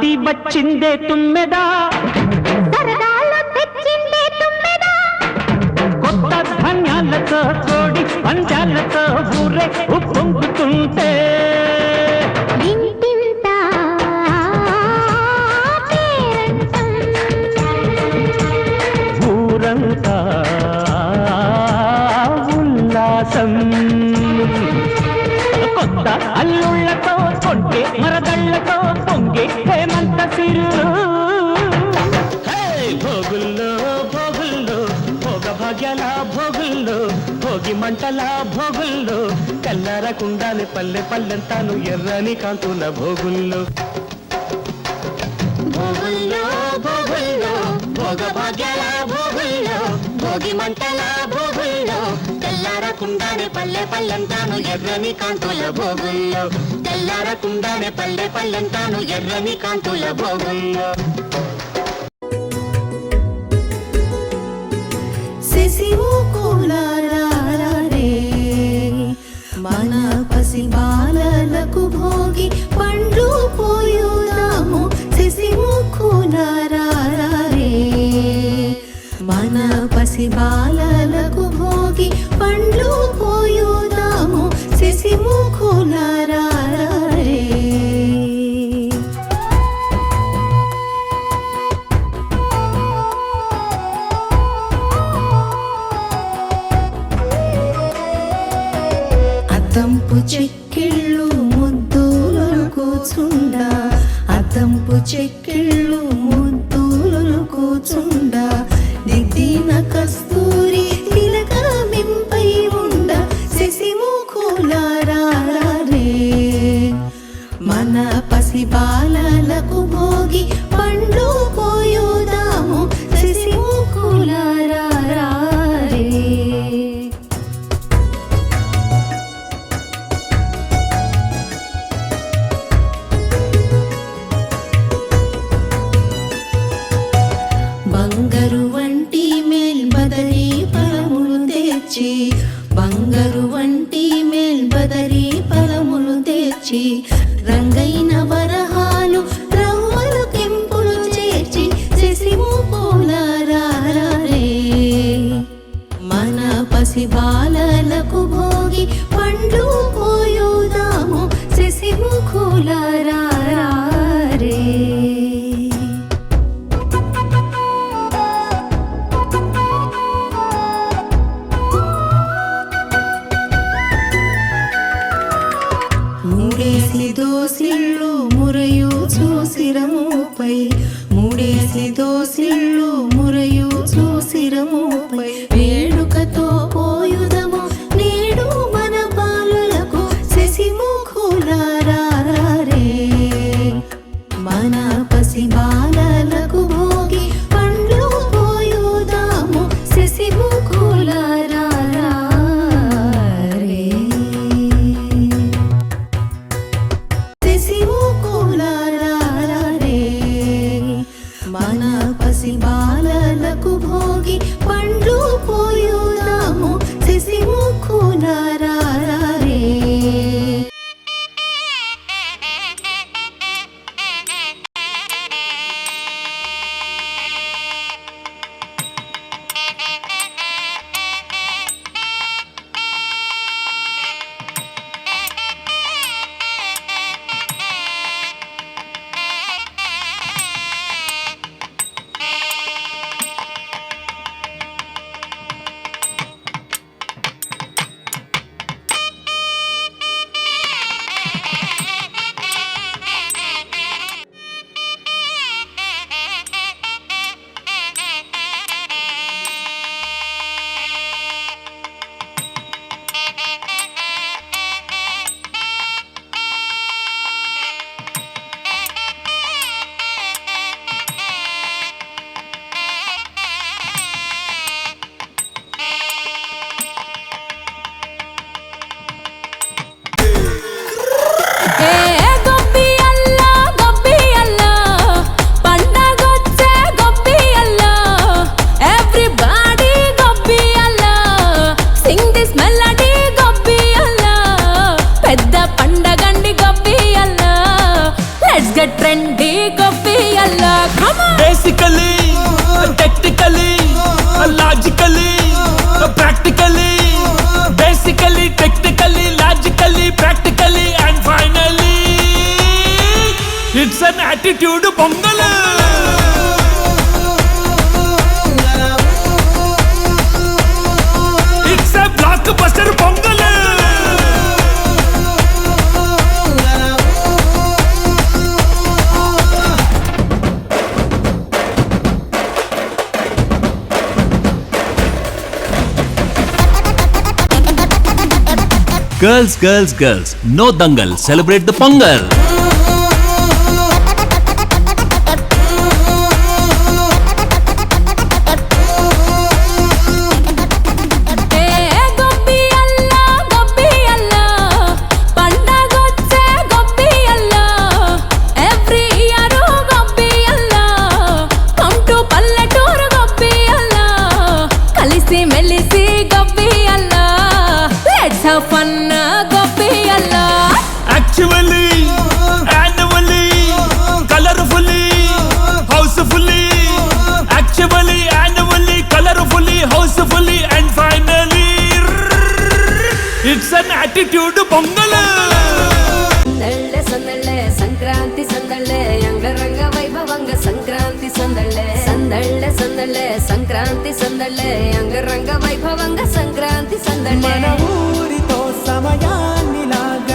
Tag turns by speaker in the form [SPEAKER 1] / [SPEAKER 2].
[SPEAKER 1] ఆది వచ్చిందే తుమ్మెదా,
[SPEAKER 2] సరదాలో తెచ్చిందే తుమ్మెదా,
[SPEAKER 1] కొత్త ధాన్యాలతో కోడి పంజాలతో ఊరే ఉప్పొంగుతుంటే
[SPEAKER 2] ఇంటింత పేరంటం,
[SPEAKER 1] ఊరంతా ఉల్లాసం. కొత్త అల్లుళ్లతో కొంటే మరదళ్లతో పొంగే హేమంత సిరులు. భోగుల్లో భోగుల్లో భోగ భాగ్యాల భోగుల్లో భోగి మంటల భోగుల్లో కల్లారకుండానే పల్లె పల్లెంతాను ఎర్రని కాంతుల భోగుల్లో.
[SPEAKER 2] భోగుల్లో భోగుల్లో భోగ భాగ్యాల భోగుల్లో భోగి మంటల భోగుల్లో తెల్లారకుండానే పల్లె పల్లెంతాను ఎర్రని కాంతుల భోగుల్లో, తెల్లారకుండానే పల్లె పల్లెంతాను ఎర్రని కాంతుల భోగుల్లో.
[SPEAKER 3] శిశివు కూలారే మన పసి బాలలకు భోగి పండ్లు పోయుదాము. శిశివు కూలారే మన పసి బాలలకు భోగి పండ్లు పోయుదాము. శిశివు కూలారే అద్దంపు చెక్కిళ్ళు ముద్దులు కూచుండా, అద్దంపు చెక్కిళ్ళు ముద్దులు కూచుండా, దిద్దిన కస్తూరి తిలక మింపై ఉండ. శిశివు కూలారే మన పసి బాలలకు భోగి పండ్లు పోయుదాము. శిశివు కూలారే బంగారు వంటి మేల్బదరి ఫలములు తెచ్చి, బంగారు వంటి మేల్బదరి ఫలములు తెచ్చి, రంగైన వరహాలు రవ్వలు కెంపులు చేర్చి. శిశివు కూలారే మన పసి బాలలకు భోగి పండ్లు పోయుదాము. శిశివు కూలారే మూడేసి దోసిళ్ళు మురయు చూసిరముపై, మూడేసి దోసిళ్ళు మురయు చూసిరముపై, వేడుకతో పోయుదము నేడు మన బాలులకు. శిశివు కూలారే మన పసి బాలలకు భోగి పండ్లు పోయుదాము. శిశివు కూలారే మన పసి బాలలకు భోగి పండ్లు
[SPEAKER 4] Girls, girls, girls, no dangal, celebrate the Pongal.
[SPEAKER 1] Actually, annually, colorfully, housefully. Actually, annually, colorfully, housefully, and finally, it's an attitude Pongal.
[SPEAKER 5] ಸಂದಳ್ಳೆ ಸಂದಳ್ಳೆ Sankranti ಸಂದಳ್ಳೆ ಅಂಗರಂಗ ವೈಭವಂಗ Sankranti ಸಂದಳ್ಳೆ ಸಂದಳ್ಳೆ ಸಂದಳ್ಳೆ Sankranti ಸಂದಳ್ಳೆ ಅಂಗರಂಗ వైభవంగా సంక్రాంతి సందళ్ళే
[SPEAKER 1] మన ఊరితో సమయాన్నిలాగా